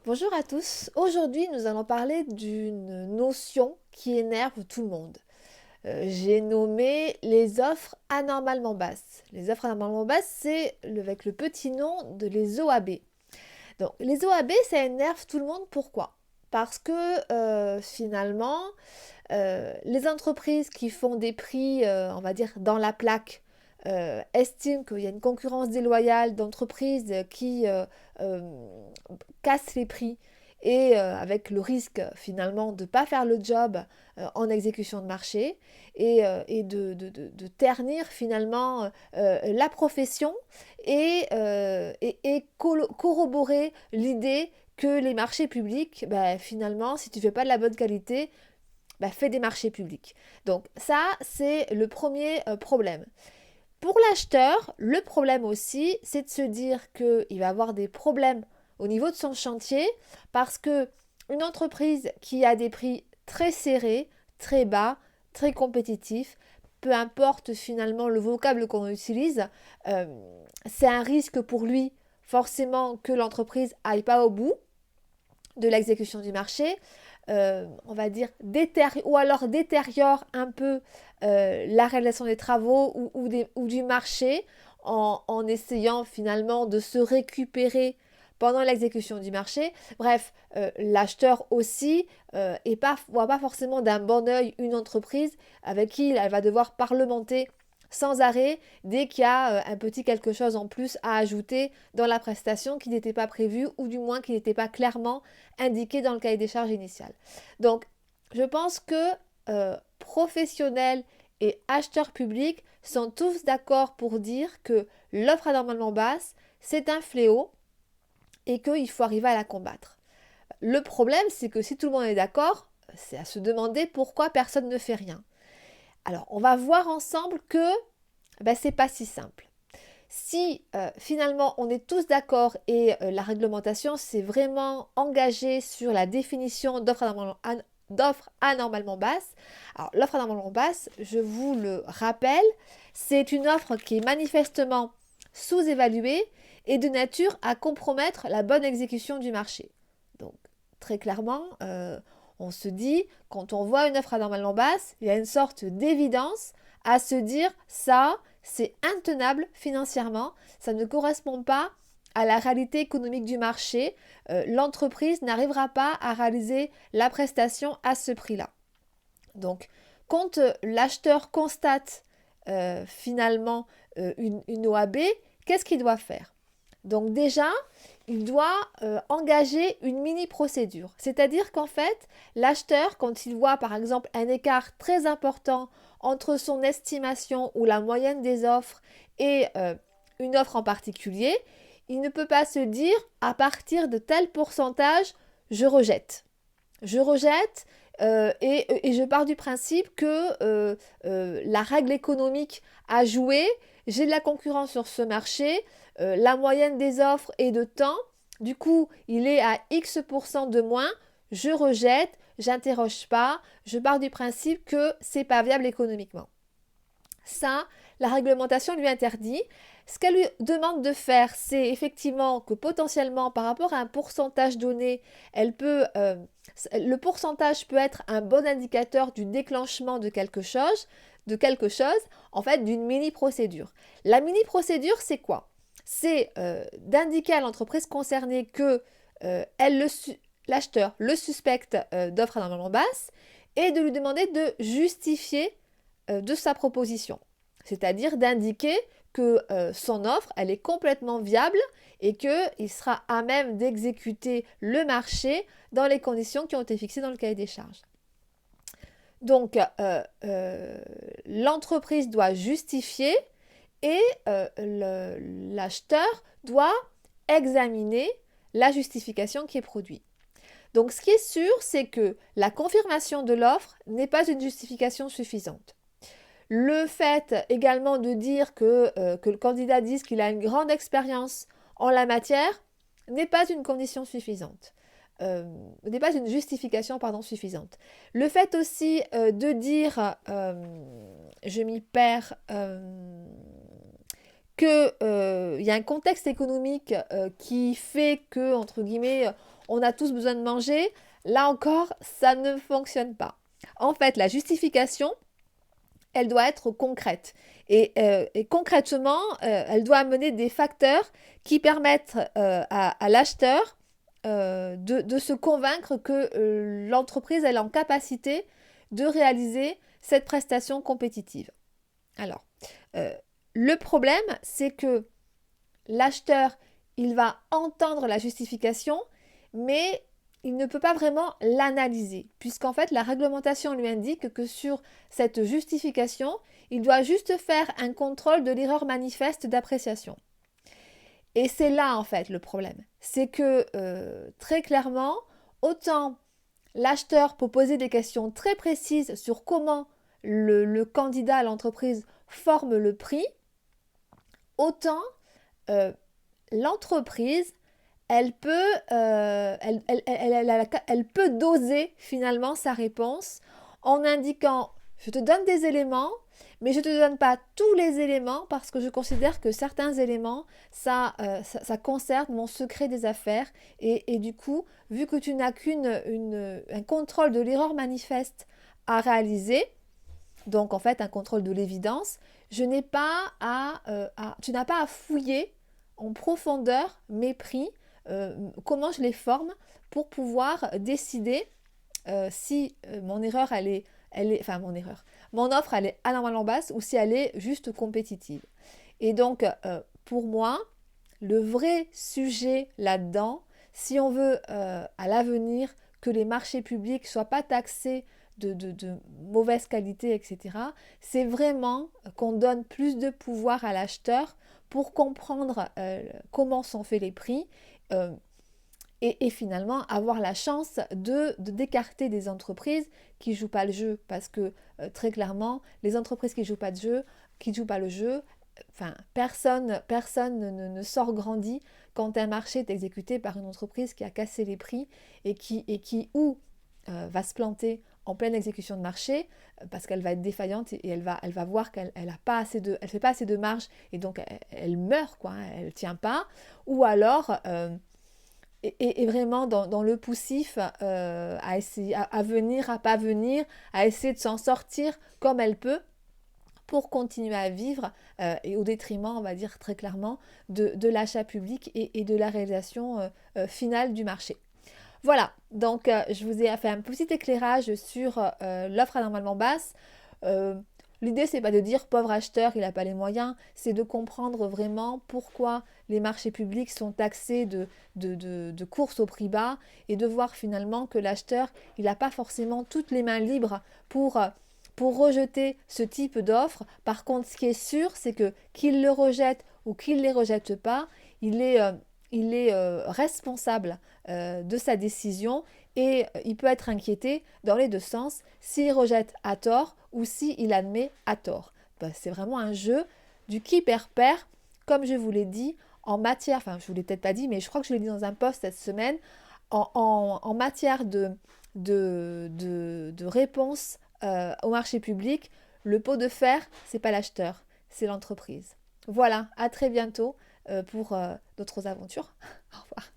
Bonjour à tous. Aujourd'hui, nous allons parler d'une notion qui énerve tout le monde. J'ai nommé les offres anormalement basses. Les offres anormalement basses, c'est avec le petit nom de les OAB. Donc, les OAB, ça énerve tout le monde. Pourquoi? Parce que finalement, les entreprises qui font des prix, on va dire, dans la plaque, estiment qu'il y a une concurrence déloyale d'entreprises qui euh, cassent les prix et avec le risque finalement de ne pas faire le job en exécution de marché et de ternir finalement la profession et corroborer l'idée que les marchés publics, finalement, si tu ne fais pas de la bonne qualité, fais des marchés publics. Donc ça, c'est le premier problème. Pour l'acheteur, le problème aussi, c'est de se dire qu'il va avoir des problèmes au niveau de son chantier parce que une entreprise qui a des prix très serrés, très bas, très compétitifs, peu importe finalement le vocable qu'on utilise, euh, c'est un risque pour lui forcément que l'entreprise aille pas au bout de l'exécution du marché, on va dire, ou alors détériore un peu la réalisation des travaux ou du marché en essayant finalement de se récupérer pendant l'exécution du marché. Bref, l'acheteur aussi voit pas forcément d'un bon oeil une entreprise avec qui elle va devoir parlementer sans arrêt dès qu'il y a un petit quelque chose en plus à ajouter dans la prestation qui n'était pas prévu ou du moins qui n'était pas clairement indiqué dans le cahier des charges initial. Donc, je pense que professionnels et acheteurs publics sont tous d'accord pour dire que l'offre anormalement basse, c'est un fléau et qu'il faut arriver à la combattre. Le problème, c'est que si tout le monde est d'accord, c'est à se demander pourquoi personne ne fait rien. Alors, on va voir ensemble que c'est pas si simple. Si finalement on est tous d'accord et la réglementation s'est vraiment engagée sur la définition d'offres anormalement basses, alors l'offre anormalement basse, je vous le rappelle, c'est une offre qui est manifestement sous-évaluée et de nature à compromettre la bonne exécution du marché. Donc très clairement, on se dit, quand on voit une offre anormalement basse, il y a une sorte d'évidence à se dire ça, c'est intenable financièrement, ça ne correspond pas à la réalité économique du marché, l'entreprise n'arrivera pas à réaliser la prestation à ce prix-là. Donc, quand l'acheteur constate finalement une OAB, qu'est-ce qu'il doit faire? Donc déjà, il doit engager une mini-procédure. C'est-à-dire qu'en fait, l'acheteur, quand il voit par exemple un écart très important entre son estimation ou la moyenne des offres et une offre en particulier, il ne peut pas se dire à partir de tel pourcentage, je rejette. Je rejette et je pars du principe que la règle économique a joué, j'ai de la concurrence sur ce marché, la moyenne des offres est de temps, du coup il est à X% de moins, je rejette, j'interroge pas, je pars du principe que c'est pas viable économiquement. Ça, la réglementation lui interdit. Ce qu'elle lui demande de faire, c'est effectivement que potentiellement, par rapport à un pourcentage donné, le pourcentage peut être un bon indicateur du déclenchement de quelque chose, en fait, d'une mini-procédure. La mini-procédure, c'est quoi? C'est d'indiquer à l'entreprise concernée que l'acheteur le suspecte d'offres anormalement basses et de lui demander de justifier de sa proposition. C'est-à-dire d'indiquer que son offre, elle est complètement viable et qu'il sera à même d'exécuter le marché dans les conditions qui ont été fixées dans le cahier des charges. Donc, l'entreprise doit justifier et l'acheteur doit examiner la justification qui est produite. Donc, ce qui est sûr, c'est que la confirmation de l'offre n'est pas une justification suffisante. Le fait également de dire que le candidat dise qu'il a une grande expérience en la matière n'est pas une condition suffisante. N'est pas une justification suffisante. Le fait aussi de dire, je m'y perds, qu'il y a un contexte économique qui fait que, entre guillemets, on a tous besoin de manger, là encore, ça ne fonctionne pas. En fait, la justification, elle doit être concrète. Et concrètement, elle doit amener des facteurs qui permettent à l'acheteur de se convaincre que l'entreprise elle est en capacité de réaliser cette prestation compétitive. Alors, euh, le problème, c'est que l'acheteur, il va entendre la justification, mais il ne peut pas vraiment l'analyser, puisqu'en fait, la réglementation lui indique que sur cette justification, il doit juste faire un contrôle de l'erreur manifeste d'appréciation. Et c'est là, en fait, le problème. C'est que, très clairement, autant l'acheteur peut poser des questions très précises sur comment le candidat à l'entreprise forme le prix, autant euh, l'entreprise, elle peut, elle peut doser finalement sa réponse en indiquant, je te donne des éléments, mais je ne te donne pas tous les éléments parce que je considère que certains éléments, ça concerne mon secret des affaires. Et du coup, vu que tu n'as qu'un contrôle de l'erreur manifeste à réaliser, donc en fait un contrôle de l'évidence, je n'ai pas tu n'as pas à fouiller en profondeur mes prix, comment je les forme pour pouvoir décider si mon erreur enfin mon offre elle est anormalement basse ou si elle est juste compétitive. Et donc pour moi, le vrai sujet là-dedans, si on veut à l'avenir que les marchés publics ne soient pas taxés de mauvaise qualité, etc., c'est vraiment qu'on donne plus de pouvoir à l'acheteur pour comprendre comment sont faits les prix euh, et finalement avoir la chance d'écarter des entreprises qui ne jouent pas le jeu. Parce que très clairement, les entreprises qui ne jouent pas le jeu, enfin, personne ne sort grandi quand un marché est exécuté par une entreprise qui a cassé les prix et qui va se planter en pleine exécution de marché parce qu'elle va être défaillante et elle va voir qu'elle ne fait pas assez de marge et donc elle meurt, quoi, elle ne tient pas. Ou alors, et vraiment dans le poussif à essayer, à venir, à pas venir, à essayer de s'en sortir comme elle peut pour continuer à vivre et au détriment, on va dire très clairement, de l'achat public et de la réalisation finale du marché. Voilà, donc je vous ai fait un petit éclairage sur l'offre anormalement basse. L'idée, c'est pas de dire pauvre acheteur, il n'a pas les moyens, c'est de comprendre vraiment pourquoi les marchés publics sont taxés de course au prix bas et de voir finalement que l'acheteur, il n'a pas forcément toutes les mains libres pour rejeter ce type d'offre. Par contre, ce qui est sûr, c'est que qu'il le rejette ou qu'il ne les rejette pas, il est responsable de sa décision et il peut être inquiété dans les deux sens s'il rejette à tort ou s'il admet à tort. Ben, c'est vraiment un jeu du qui perd, comme je vous l'ai dit, en matière, enfin je ne vous l'ai peut-être pas dit, mais je crois que je l'ai dit dans un post cette semaine, en matière de réponse au marché public, le pot de fer, c'est pas l'acheteur, c'est l'entreprise. Voilà, à très bientôt pour d'autres aventures. Au revoir.